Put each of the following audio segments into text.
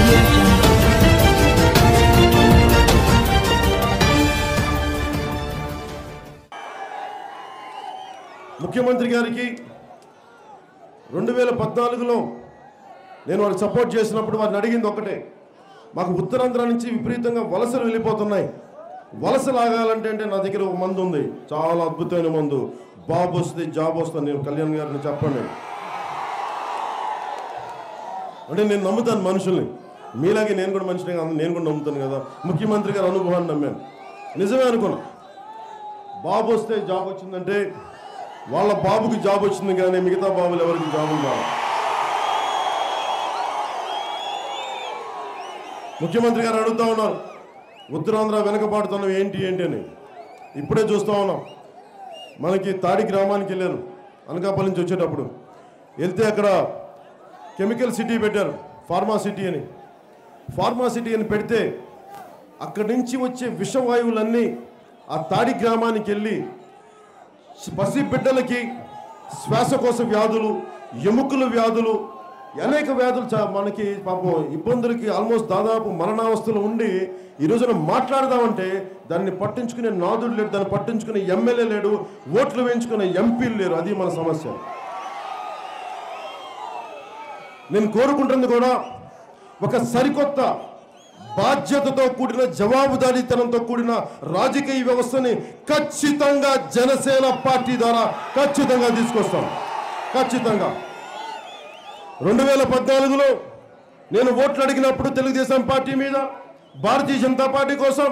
audio jungle. ముఖ్యమంత్రి గారికి 2014లో నేను వారికి సపోర్ట్ చేసినప్పుడు వారిని అడిగింది ఒకటే, మాకు ఉత్తరాంధ్ర నుంచి విపరీతంగా వలసలు వెళ్ళిపోతున్నాయి, వలసలు ఆగాలంటే అంటే నా దగ్గర ఒక మందు ఉంది, చాలా అద్భుతమైన మందు, బాబు వస్తుంది జాబ్ వస్తుంది. నేను కళ్యాణ్ గారిని చెప్పండి అంటే నేను నమ్ముతాను మనుషుల్ని, మీలాగే నేను కూడా మనిషిని కాదు, నేను కూడా నమ్ముతాను కదా. ముఖ్యమంత్రి గారి అనుభవాన్ని నమ్మాను, నిజమే అనుకున్నా. బాబు వస్తే జాబ్ వచ్చిందంటే వాళ్ళ బాబుకి జాబ్ వచ్చింది కానీ మిగతా బాబులు ఎవరికి జాబులు రావు. ముఖ్యమంత్రి గారు అడుగుతా ఉన్నారు, ఉత్తరాంధ్ర వెనకబాటుతనం ఏంటి అని. ఇప్పుడే చూస్తూ ఉన్నాం, మనకి తాడి గ్రామానికి వెళ్ళాను అనకాపల్లి నుంచి వచ్చేటప్పుడు. వెళ్తే అక్కడ కెమికల్ సిటీ పెట్టారు, ఫార్మా సిటీ అని పెడితే అక్కడి నుంచి వచ్చే విషవాయువులన్నీ ఆ తాడి గ్రామానికి వెళ్ళి పసి బిడ్డలకి శ్వాసకోశ వ్యాధులు, ఎముకల వ్యాధులు, అనేక వ్యాధులు మనకి పాపం ఇబ్బందులకి ఆల్మోస్ట్ దాదాపు మరణావస్థలు ఉండి ఈ రోజున మాట్లాడదామంటే దాన్ని పట్టించుకునే నాదుడు లేడు, దాన్ని పట్టించుకునే ఎమ్మెల్యే లేడు, ఓట్లు వేయించుకునే ఎంపీలు లేరు. అది మన సమస్య. నేను కోరుకుంటుంది కూడా ఒక సరికొత్త బాధ్యతతో కూడిన జవాబుదారీతనంతో కూడిన రాజకీయ వ్యవస్థని ఖచ్చితంగా జనసేన పార్టీ ద్వారా ఖచ్చితంగా తీసుకొస్తాం. ఖచ్చితంగా 2014లో నేను ఓట్లు అడిగినప్పుడు తెలుగుదేశం పార్టీ మీద, భారతీయ జనతా పార్టీ కోసం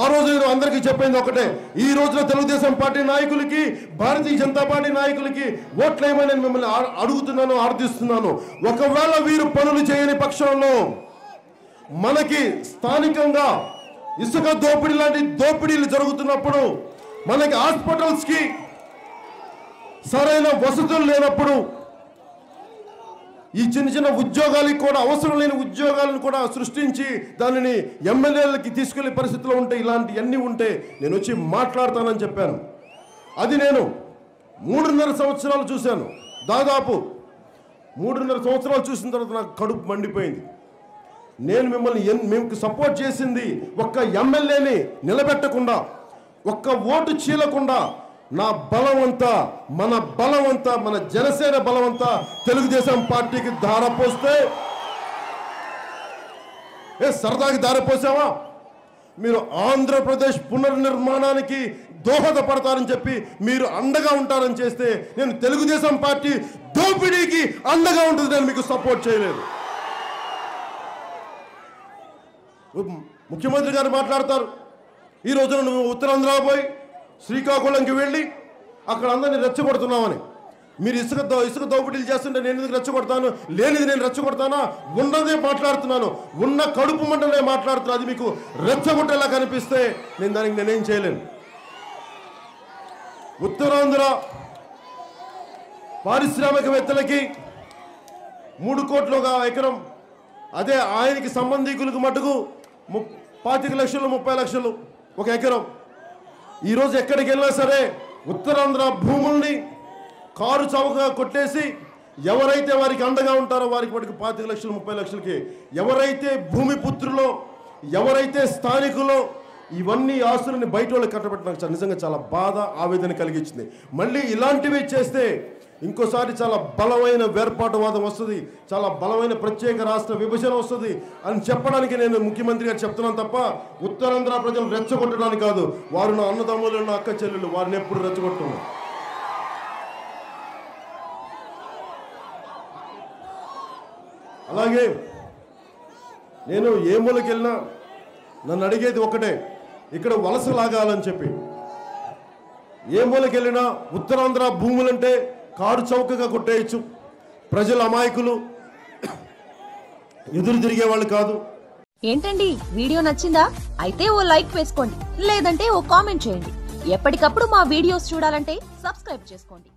ఆ రోజు నేను అందరికీ చెప్పింది ఒకటే, ఈ రోజున తెలుగుదేశం పార్టీ నాయకులకి, భారతీయ జనతా పార్టీ నాయకులకి ఓట్లు వేయమని నేను మిమ్మల్ని అడుగుతున్నాను, ఆర్థిస్తున్నాను. ఒకవేళ వీరు పనులు చేయని పక్షంలో మనకి స్థానికంగా ఇసుక దోపిడీ లాంటి దోపిడీలు జరుగుతున్నప్పుడు, మనకి హాస్పిటల్స్కి సరైన వసతులు లేనప్పుడు, ఈ చిన్న ఉద్యోగాలకు కూడా అవసరం లేని ఉద్యోగాలను కూడా సృష్టించి దానిని ఎమ్మెల్యేలకి తీసుకెళ్లే పరిస్థితిలో ఉంటే, ఇలాంటివన్నీ ఉంటే నేను వచ్చి మాట్లాడతానని చెప్పాను. అది నేను 3.5 సంవత్సరాలు చూశాను. దాదాపు 3.5 సంవత్సరాలు చూసిన తర్వాత నాకు కడుపు మండిపోయింది. నేను మీకు సపోర్ట్ చేసింది ఒక్క ఎమ్మెల్యేని నిలబెట్టకుండా, ఒక్క ఓటు చీలకుండా, నా బలమంతా, మన బలమంతా, మన జనసేన బలమంతా తెలుగుదేశం పార్టీకి ధారపోస్తే, సరదాకి ధారపోసావా? మీరు ఆంధ్రప్రదేశ్ పునర్నిర్మాణానికి దోహదపడతారని చెప్పి మీరు అండగా ఉంటారని చేస్తే, నేను తెలుగుదేశం పార్టీ దోపిడీకి అండగా ఉంటుంది, నేను మీకు సపోర్ట్ చేయలేదు. ముఖ్యమంత్రి గారు మాట్లాడతారు, ఈ రోజున నువ్వు ఉత్తరాంధ్ర పోయి శ్రీకాకుళంకి వెళ్ళి అక్కడ అందరినీ రెచ్చగొడుతున్నామని. మీరు ఇసుక దోపిడీలు చేస్తుంటే నేను ఎందుకు రెచ్చగొడతాను? లేనిది నేను రెచ్చగొడతానా? ఉన్నదే మాట్లాడుతున్నాను, ఉన్న కడుపు మంటలే మాట్లాడుతున్నాను. అది మీకు రెచ్చగొట్టేలా కనిపిస్తే నేనేం చేయలేను. ఉత్తరాంధ్ర పారిశ్రామికవేత్తలకి 3 కోట్లు ఒక ఎకరం, అదే ఆయనకి సంబంధికులకు మటుకు 25 లక్షలు 30 లక్షలు ఒక ఎకరం. ఈరోజు ఎక్కడికి వెళ్ళినా సరే ఉత్తరాంధ్ర భూముల్ని కారు చౌకగా కొట్టేసి ఎవరైతే వారికి అండగా ఉంటారో వారికి 25 లక్షలు 30 లక్షలకి, ఎవరైతే భూమి పుత్రులో, ఎవరైతే స్థానికులో ఇవన్నీ ఆస్తులని బయట వాళ్ళకి కట్టబెట్టి నాకు నిజంగా చాలా బాధ, ఆవేదన కలిగించింది. మళ్ళీ ఇలాంటివి చేస్తే ఇంకోసారి చాలా బలమైన వేర్పాటువాదం వస్తుంది, చాలా బలమైన ప్రత్యేక రాష్ట్ర విభజన వస్తుంది అని చెప్పడానికి నేను ముఖ్యమంత్రి గారు చెప్తున్నాను తప్ప ఉత్తరాంధ్ర ప్రజలు రెచ్చగొట్టడానికి కాదు. వారు నా అన్నదమ్ములు, నా అక్క చెల్లెళ్ళు, వారిని ఎప్పుడు రెచ్చగొట్టను. అలాగే నేను ఏ మూలకి వెళ్ళినా నన్ను అడిగేది ఒకటే, ఇక్కడ వలస లాగాలని చెప్పి. ఏ మూలకి వెళ్ళినా ఉత్తరాంధ్ర భూములంటే కారు చౌకగా కొట్టేయచ్చు, ప్రజల అమాయకులు, ఎదురు తిరిగే వాళ్ళు కాదు. ఏంటండి వీడియో నచ్చిందా? అయితే ఓ లైక్ వేసుకోండి, లేదంటే ఓ కామెంట్ చేయండి. ఎప్పటికప్పుడు మా వీడియోస్ చూడాలంటే సబ్స్క్రైబ్ చేసుకోండి.